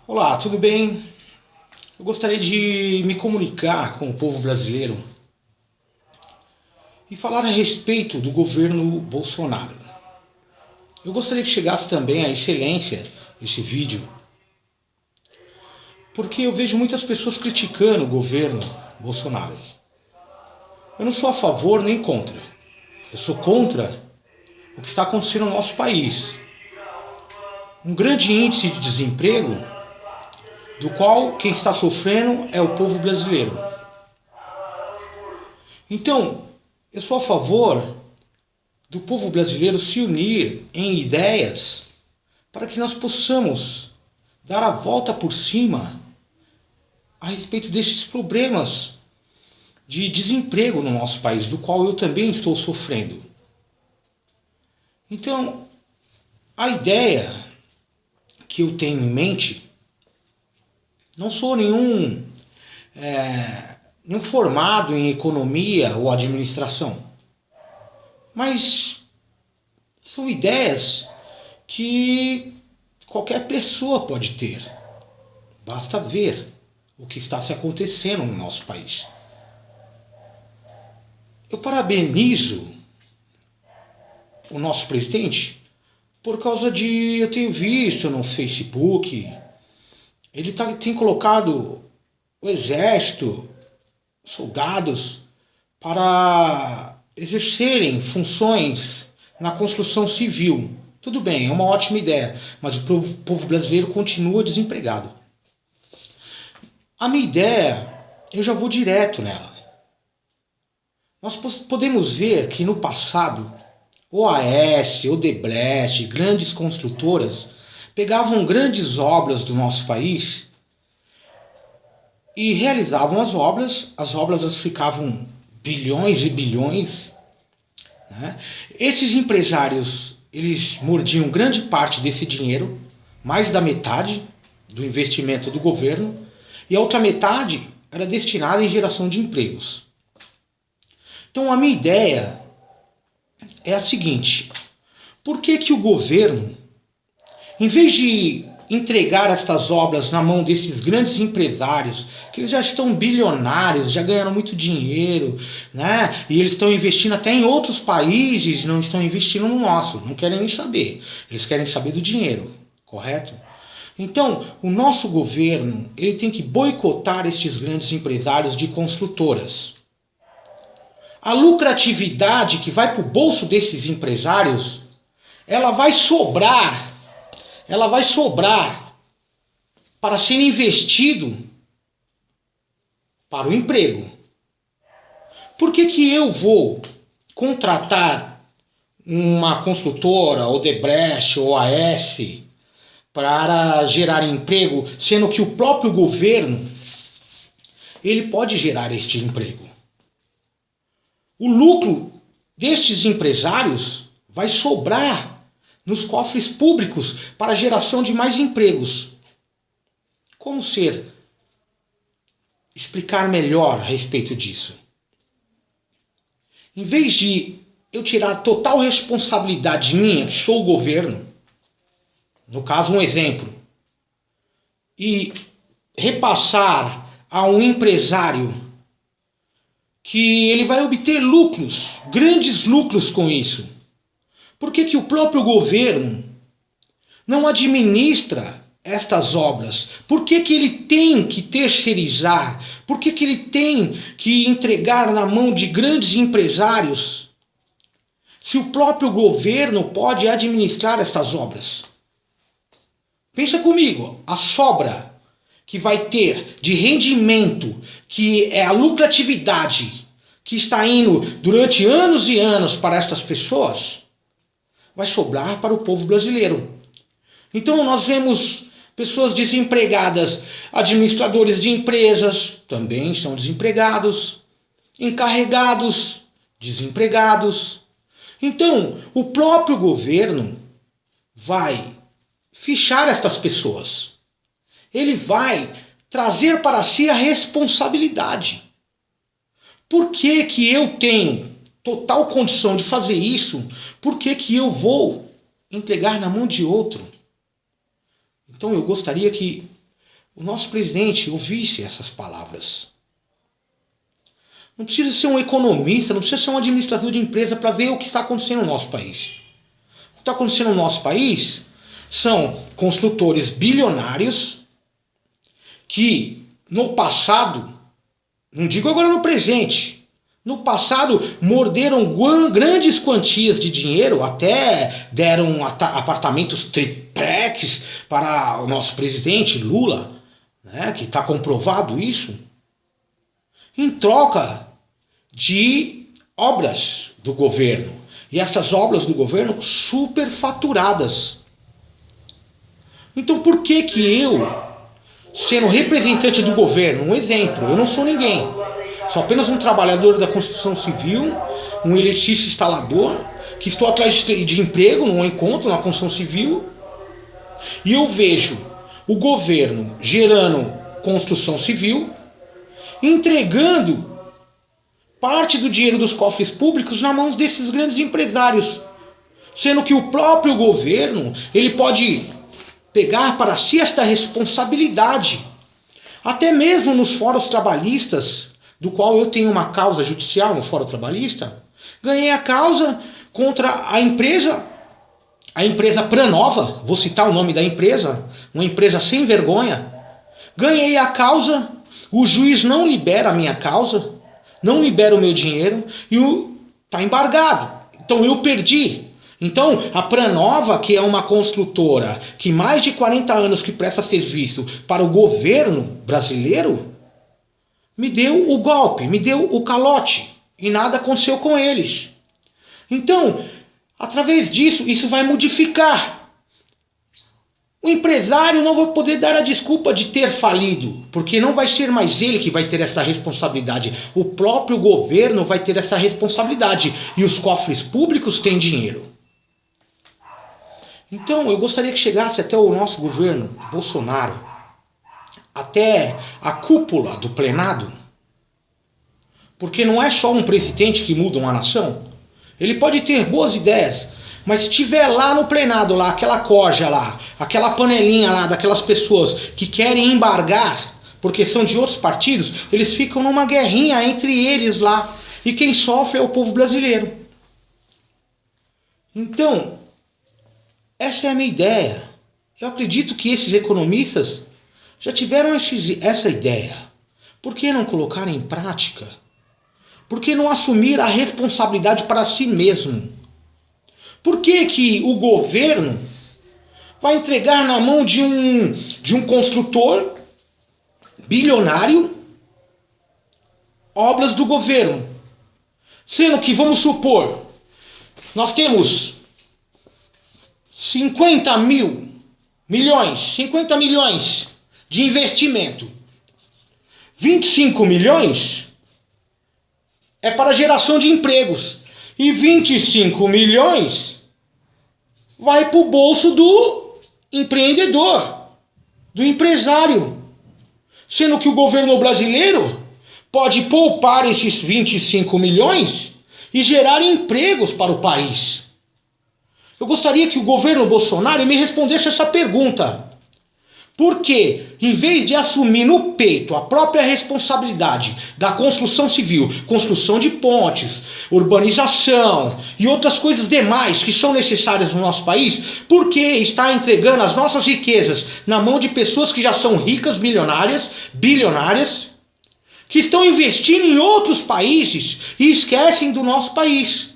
Olá, tudo bem? Eu gostaria de me comunicar com o povo brasileiro e falar a respeito do governo Bolsonaro. Eu gostaria que chegasse também à excelência esse vídeo, porque eu vejo muitas pessoas criticando o governo Bolsonaro. Eu não sou a favor nem contra. Eu sou contra o que está acontecendo no nosso país. Um grande índice de desemprego, do qual quem está sofrendo é o povo brasileiro. Então, eu sou a favor do povo brasileiro se unir em ideias para que nós possamos dar a volta por cima a respeito desses problemas de desemprego no nosso país, do qual eu também estou sofrendo. Então, a ideia que eu tenho em mente, não sou nenhum formado em economia ou administração, mas são ideias que qualquer pessoa pode ter. Basta ver o que está se acontecendo no nosso país. Eu parabenizo o nosso presidente por causa de, eu tenho visto no Facebook, ele tem colocado o exército, soldados, para exercerem funções na construção civil. Tudo bem, é uma ótima ideia, mas o povo brasileiro continua desempregado. A minha ideia, eu já vou direto nela. Nós podemos ver que no passado, OAS, Odebrecht, grandes construtoras, pegavam grandes obras do nosso país e realizavam as obras ficavam bilhões e bilhões, né? Esses empresários, eles mordiam grande parte desse dinheiro, mais da metade do investimento do governo, e a outra metade era destinada em geração de empregos. Então a minha ideia é a seguinte: por que o governo, em vez de entregar estas obras na mão desses grandes empresários, que eles já estão bilionários, já ganharam muito dinheiro, né? E eles estão investindo até em outros países, não estão investindo no nosso, não querem nem saber. Eles querem saber do dinheiro, correto? Então, o nosso governo, ele tem que boicotar estes grandes empresários de construtoras. A lucratividade que vai para o bolso desses empresários, ela vai sobrar para ser investido para o emprego. Por que eu vou contratar uma construtora, Odebrecht ou AS, para gerar emprego, sendo que o próprio governo ele pode gerar este emprego? O lucro destes empresários vai sobrar nos cofres públicos para a geração de mais empregos. Como explicar melhor a respeito disso? Em vez de eu tirar total responsabilidade minha, que sou o governo, no caso um exemplo, e repassar a um empresário que ele vai obter lucros, grandes lucros com isso. Por que o próprio governo não administra estas obras? Por que ele tem que terceirizar? Por que ele tem que entregar na mão de grandes empresários, se o próprio governo pode administrar estas obras? Pensa comigo, a sobra que vai ter de rendimento, que é a lucratividade que está indo durante anos e anos para estas pessoas, vai sobrar para o povo brasileiro. Então nós vemos pessoas desempregadas, administradores de empresas também são desempregados, encarregados, desempregados. Então o próprio governo vai fichar estas pessoas. Ele vai trazer para si a responsabilidade. Por que eu tenho total condição de fazer isso? Por que eu vou entregar na mão de outro? Então eu gostaria que o nosso presidente ouvisse essas palavras. Não precisa ser um economista, não precisa ser um administrador de empresa para ver o que está acontecendo no nosso país. O que está acontecendo no nosso país são construtores bilionários que no passado, não digo agora no presente, no passado morderam grandes quantias de dinheiro, até deram apartamentos triplex para o nosso presidente Lula, né, que está comprovado isso, em troca de obras do governo. E essas obras do governo superfaturadas. Então por que eu, sendo representante do governo, um exemplo, eu não sou ninguém, sou apenas um trabalhador da construção civil, um eletricista instalador, que estou atrás de emprego, não encontro na construção civil, e eu vejo o governo gerando construção civil, entregando parte do dinheiro dos cofres públicos nas mãos desses grandes empresários, sendo que o próprio governo, ele pode pegar para si esta responsabilidade, até mesmo nos fóruns trabalhistas, do qual eu tenho uma causa judicial no fórum trabalhista, ganhei a causa contra a empresa Pranova, vou citar o nome da empresa, uma empresa sem vergonha. Ganhei a causa, o juiz não libera a minha causa, não libera o meu dinheiro e está embargado. Então eu perdi. Então a Pranova, que é uma construtora que mais de 40 anos que presta serviço para o governo brasileiro, me deu o golpe, me deu o calote e nada aconteceu com eles. Então, através disso, isso vai modificar. O empresário não vai poder dar a desculpa de ter falido, porque não vai ser mais ele que vai ter essa responsabilidade. O próprio governo vai ter essa responsabilidade e os cofres públicos têm dinheiro. Então, eu gostaria que chegasse até o nosso governo, Bolsonaro, até a cúpula do plenado, porque não é só um presidente que muda uma nação. Ele pode ter boas ideias, mas se tiver lá no plenado, lá, aquela corja lá, aquela panelinha lá daquelas pessoas que querem embargar, porque são de outros partidos, eles ficam numa guerrinha entre eles lá, e quem sofre é o povo brasileiro. Então, essa é a minha ideia. Eu acredito que esses economistas já tiveram essa ideia. Por que não colocar em prática? Por que não assumir a responsabilidade para si mesmo? Por que o governo vai entregar na mão de um construtor bilionário obras do governo? Sendo que, vamos supor, nós temos 50 milhões de investimento. 25 milhões é para geração de empregos. E 25 milhões vai para o bolso do empreendedor, do empresário. Sendo que o governo brasileiro pode poupar esses 25 milhões e gerar empregos para o país. Eu gostaria que o governo Bolsonaro me respondesse essa pergunta. Por que, em vez de assumir no peito a própria responsabilidade da construção civil, construção de pontes, urbanização e outras coisas demais que são necessárias no nosso país, por que está entregando as nossas riquezas na mão de pessoas que já são ricas, milionárias, bilionárias, que estão investindo em outros países e esquecem do nosso país?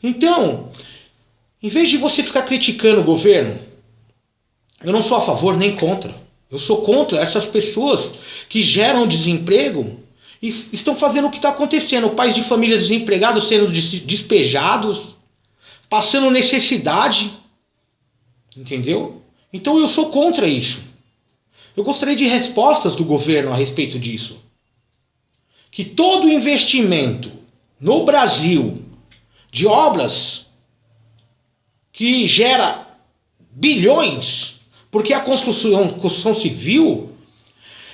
Então, em vez de você ficar criticando o governo, eu não sou a favor nem contra. Eu sou contra essas pessoas que geram desemprego e estão fazendo o que está acontecendo. Pais de famílias desempregados sendo despejados, passando necessidade. Entendeu? Então eu sou contra isso. Eu gostaria de respostas do governo a respeito disso. Que todo investimento no Brasil de obras que gera bilhões, porque a construção civil,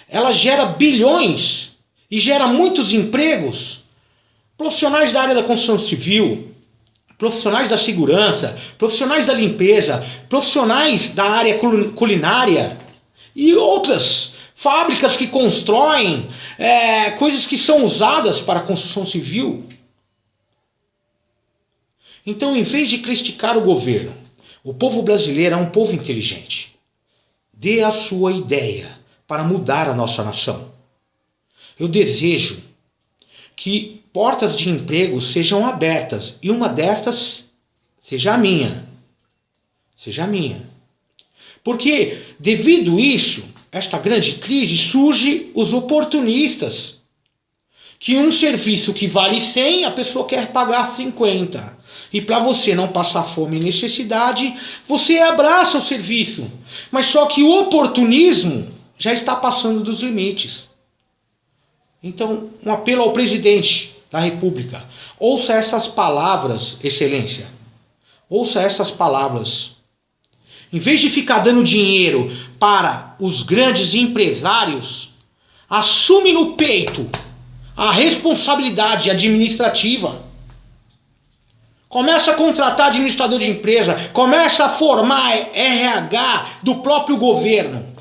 ela gera bilhões e gera muitos empregos. Profissionais da área da construção civil, profissionais da segurança, profissionais da limpeza, profissionais da área culinária e outras fábricas que constroem coisas que são usadas para a construção civil. Então, em vez de criticar o governo, o povo brasileiro é um povo inteligente. Dê a sua ideia para mudar a nossa nação. Eu desejo que portas de emprego sejam abertas e uma destas seja a minha. Seja a minha. Porque, devido a isso, esta grande crise, surge os oportunistas. Que um serviço que vale 100, a pessoa quer pagar 50. E para você não passar fome e necessidade, você abraça o serviço. Mas só que o oportunismo já está passando dos limites. Então, um apelo ao presidente da República. Ouça essas palavras, Excelência. Ouça essas palavras. Em vez de ficar dando dinheiro para os grandes empresários, assume no peito a responsabilidade administrativa. Começa a contratar administrador de empresa, começa a formar RH do próprio governo.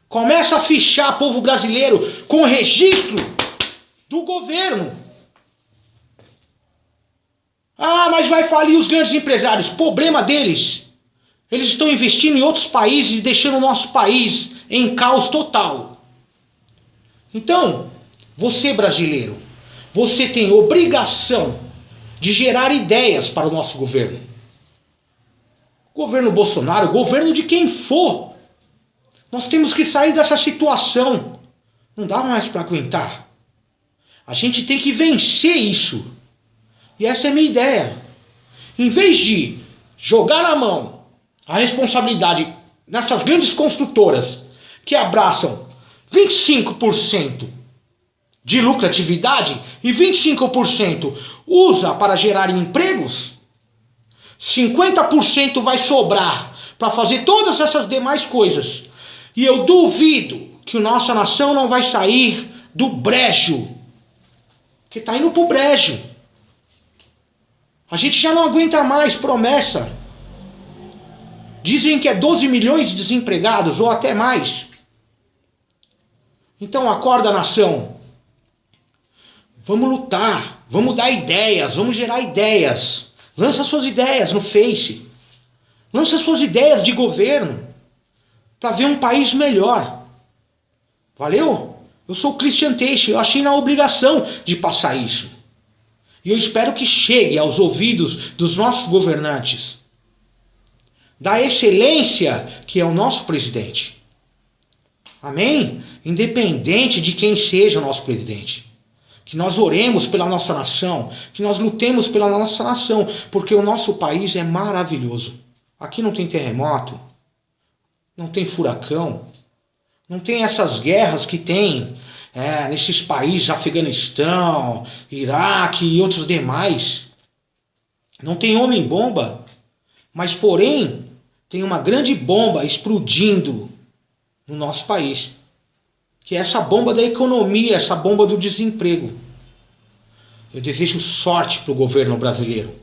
Começa a fichar povo brasileiro com registro do governo. Ah, mas vai falir os grandes empresários. Problema deles. Eles estão investindo em outros países e deixando o nosso país em caos total. Então, você brasileiro, você tem obrigação de gerar ideias para o nosso governo. Governo Bolsonaro, governo de quem for. Nós temos que sair dessa situação. Não dá mais para aguentar. A gente tem que vencer isso. E essa é a minha ideia. Em vez de jogar na mão a responsabilidade nessas grandes construtoras que abraçam 25% de lucratividade e 25% usa para gerar empregos, 50% vai sobrar para fazer todas essas demais coisas. E eu duvido que a nossa nação não vai sair do brejo. Porque está indo para o brejo. A gente já não aguenta mais promessa. Dizem que é 12 milhões de desempregados ou até mais. Então acorda, nação. Vamos lutar, vamos dar ideias, vamos gerar ideias. Lança suas ideias no Face. Lança suas ideias de governo para ver um país melhor. Valeu? Eu sou o Christian Teixe, eu achei na obrigação de passar isso. E eu espero que chegue aos ouvidos dos nossos governantes. Da excelência que é o nosso presidente. Amém? Independente de quem seja o nosso presidente. Que nós oremos pela nossa nação, que nós lutemos pela nossa nação, porque o nosso país é maravilhoso. Aqui não tem terremoto, não tem furacão, não tem essas guerras que tem nesses países, Afeganistão, Iraque e outros demais. Não tem homem-bomba, mas porém tem uma grande bomba explodindo no nosso país. Que é essa bomba da economia, essa bomba do desemprego. Eu desejo sorte para o governo brasileiro.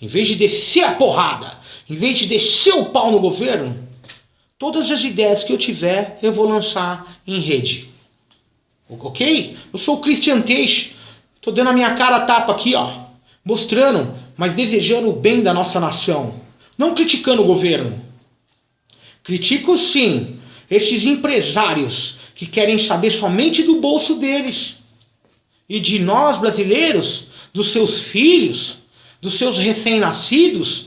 Em vez de descer a porrada, em vez de descer o pau no governo, todas as ideias que eu tiver, eu vou lançar em rede. Ok? Eu sou o Christian Teixe. Estou dando a minha cara a tapa aqui, ó. Mostrando, mas desejando o bem da nossa nação. Não criticando o governo. Critico sim esses empresários que querem saber somente do bolso deles. E de nós brasileiros, dos seus filhos, dos seus recém-nascidos,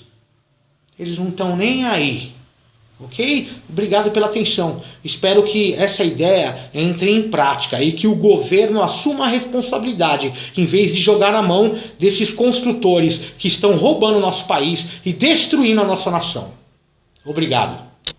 eles não estão nem aí. Ok? Obrigado pela atenção. Espero que essa ideia entre em prática e que o governo assuma a responsabilidade, em vez de jogar na mão desses construtores que estão roubando o nosso país e destruindo a nossa nação. Obrigado.